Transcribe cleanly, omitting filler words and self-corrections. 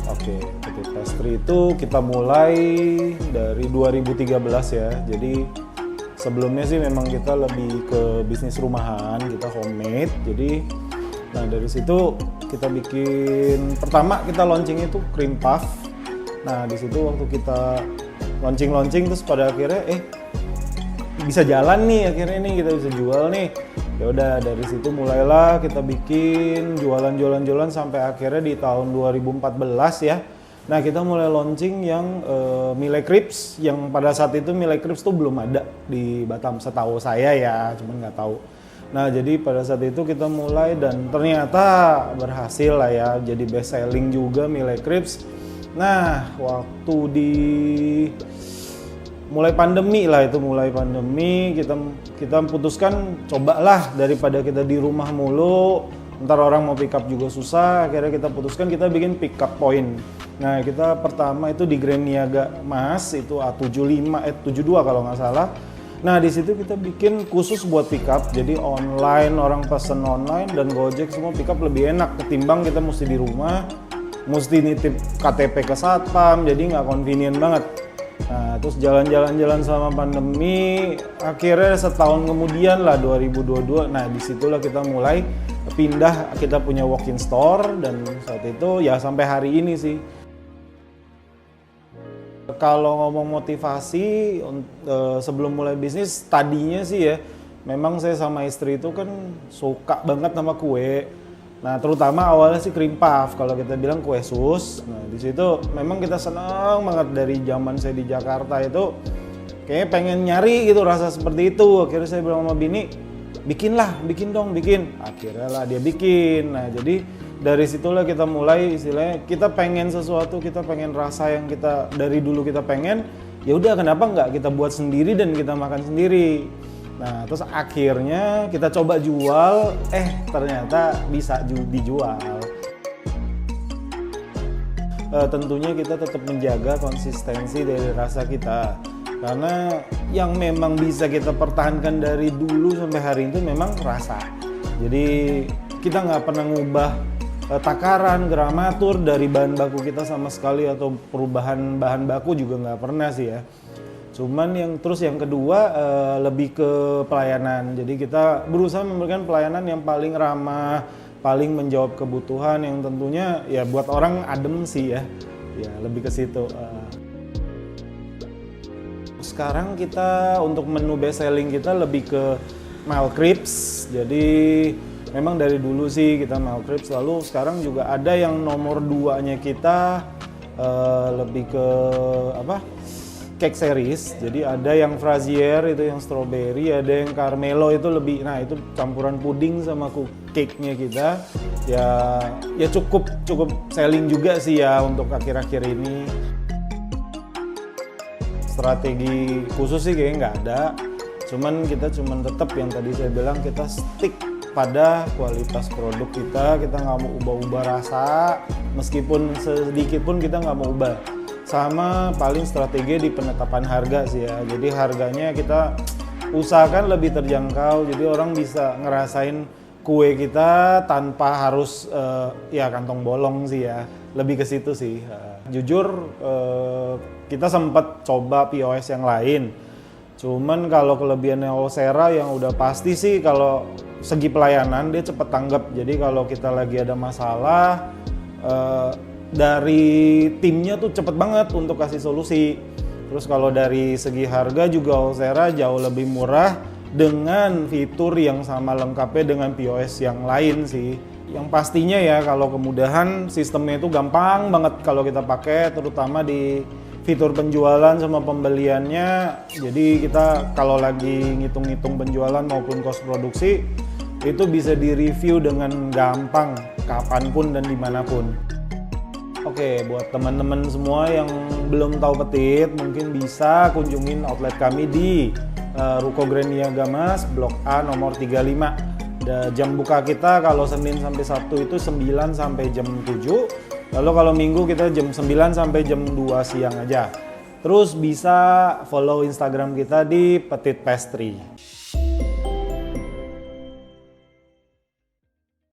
Oke, Petit Pastry itu kita mulai dari 2013 ya. Jadi sebelumnya sih memang kita lebih ke bisnis rumahan, kita homemade. Jadi nah dari situ kita bikin pertama kita launching itu cream puff. Nah di situ waktu kita launching terus pada akhirnya bisa jalan nih akhirnya nih kita bisa jual nih. Ya udah dari situ mulailah kita bikin jualan sampai akhirnya di tahun 2014 ya. Nah kita mulai launching yang Mille Crepes yang pada saat itu Mille Crepes tuh belum ada di Batam setahu saya ya, cuman nggak tahu. Nah jadi pada saat itu kita mulai dan ternyata berhasil lah ya, jadi best selling juga Mille Crepes. Nah waktu mulai pandemi kita putuskan cobalah daripada kita di rumah mulu ntar orang mau pick up juga susah, akhirnya kita putuskan kita bikin pick up point. Nah kita pertama itu di Grand Niaga Mas itu A75 72 kalau nggak salah. Nah di situ kita bikin khusus buat pick up, jadi online, orang pesen online dan Gojek semua pick up lebih enak ketimbang kita mesti di rumah mesti nitip KTP ke satpam, jadi nggak convenient banget. Nah, terus jalan-jalan selama pandemi, akhirnya setahun kemudian lah 2022, nah disitulah kita mulai pindah, kita punya walk-in store dan saat itu ya sampai hari ini sih. Kalau ngomong motivasi sebelum mulai bisnis, tadinya sih ya, memang saya sama istri itu kan suka banget sama kue. Nah, terutama awalnya sih cream puff, kalau kita bilang kue sus. Nah, di situ memang kita senang banget dari zaman saya di Jakarta itu kayaknya pengen nyari gitu rasa seperti itu. Akhirnya saya bilang sama bini, bikin dong. Akhirnya lah dia bikin. Nah, jadi dari situlah kita mulai istilahnya kita pengen sesuatu, kita pengen rasa yang kita dari dulu kita pengen. Ya udah kenapa nggak kita buat sendiri dan kita makan sendiri. Nah, terus akhirnya kita coba jual, ternyata bisa dijual. Tentunya kita tetap menjaga konsistensi dari rasa kita. Karena yang memang bisa kita pertahankan dari dulu sampai hari itu memang rasa. Jadi kita nggak pernah ngubah takaran, gramatur dari bahan baku kita sama sekali atau perubahan bahan baku juga nggak pernah sih ya. Cuman yang kedua lebih ke pelayanan. Jadi kita berusaha memberikan pelayanan yang paling ramah, paling menjawab kebutuhan yang tentunya ya buat orang adem sih ya. Ya lebih ke situ. Sekarang kita untuk menu best selling kita lebih ke Mille Crepes. Jadi memang dari dulu sih kita Mille Crepes, lalu sekarang juga ada yang nomor 2-nya kita lebih ke cake series. Jadi ada yang Frazier itu yang strawberry, ada yang Carmelo itu lebih, nah itu campuran puding sama cake-nya kita. Ya cukup selling juga sih ya untuk akhir-akhir ini. Strategi khusus sih kayaknya nggak ada. Cuman kita tetap yang tadi saya bilang, kita stick pada kualitas produk kita nggak mau ubah-ubah rasa, meskipun sedikit pun kita nggak mau ubah. Sama paling strategi di penetapan harga sih ya, jadi harganya kita usahakan lebih terjangkau, jadi orang bisa ngerasain kue kita tanpa harus kantong bolong sih ya, lebih ke situ sih. Jujur kita sempat coba POS yang lain, cuman kalau kelebihannya Owsera yang udah pasti sih kalau segi pelayanan dia cepet tanggap, jadi kalau kita lagi ada masalah dari timnya tuh cepet banget untuk kasih solusi. Terus kalau dari segi harga juga Owsera jauh lebih murah dengan fitur yang sama lengkapnya dengan POS yang lain sih. Yang pastinya ya kalau kemudahan sistemnya itu gampang banget kalau kita pakai, terutama di fitur penjualan sama pembeliannya. Jadi kita kalau lagi ngitung-ngitung penjualan maupun kos produksi itu bisa di-review dengan gampang kapanpun dan dimanapun. Oke, buat teman-teman semua yang belum tahu Petit, mungkin bisa kunjungin outlet kami di Ruko Grand Niaga Mas, Blok A nomor 35. Jam buka kita kalau Senin sampai Sabtu itu 9 sampai jam 7. Lalu kalau Minggu kita jam 9 sampai jam 2 siang aja. Terus bisa follow Instagram kita di Petit Pastry.